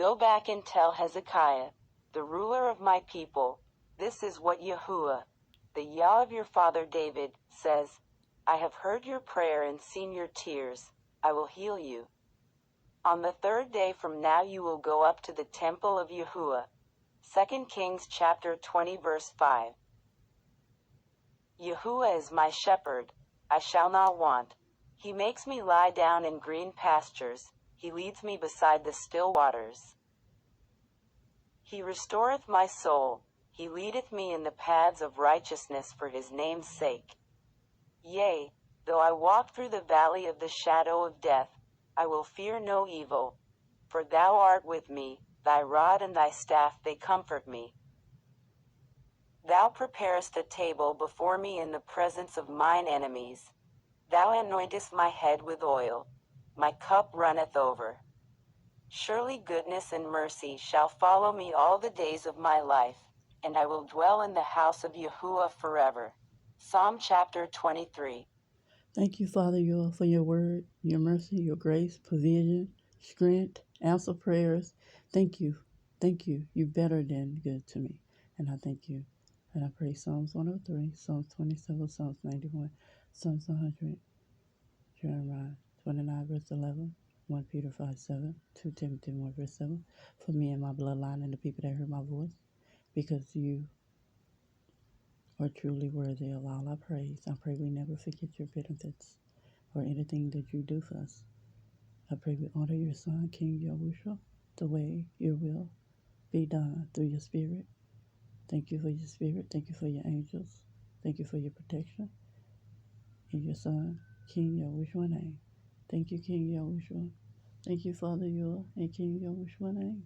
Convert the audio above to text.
Go back and tell Hezekiah, the ruler of my people, this is what Yahuah, the Yah of your father David, says, I have heard your prayer and seen your tears, I will heal you. On the third day from now you will go up to the temple of Yahuah. 2 Kings chapter 20 verse 5. Yahuah is my shepherd, I shall not want. He makes me lie down in green pastures, he leads me beside the still waters. He restoreth my soul, he leadeth me in the paths of righteousness for his name's sake. Yea, though I walk through the valley of the shadow of death, I will fear no evil, for thou art with me, thy rod and thy staff they comfort me. Thou preparest a table before me in the presence of mine enemies. Thou anointest my head with oil, my cup runneth over. Surely goodness and mercy shall follow me all the days of my life, and I will dwell in the house of Yahuah forever. Psalm chapter 23. Thank you, Father, for your word, your mercy, your grace, provision, strength, answer prayers. Thank you. Thank you. You're better than good to me. And I thank you. And I pray Psalms 103, Psalms 27, Psalms 91, Psalms 100, Jeremiah 29, verse 11, 1 Peter 5, 7, 2 Timothy 1, verse 7, for me and my bloodline and the people that heard my voice, because you are truly worthy of all our praise. I pray we never forget your benefits or anything that you do for us. I pray we honor your Son, King Yahuah, the way your will be done through your Spirit. Thank you for your Spirit. Thank you for your angels. Thank you for your protection. In your Son, King Yahuah's name. Thank you, King Yahuah. Thank you, Father, your and King Yahuah's name.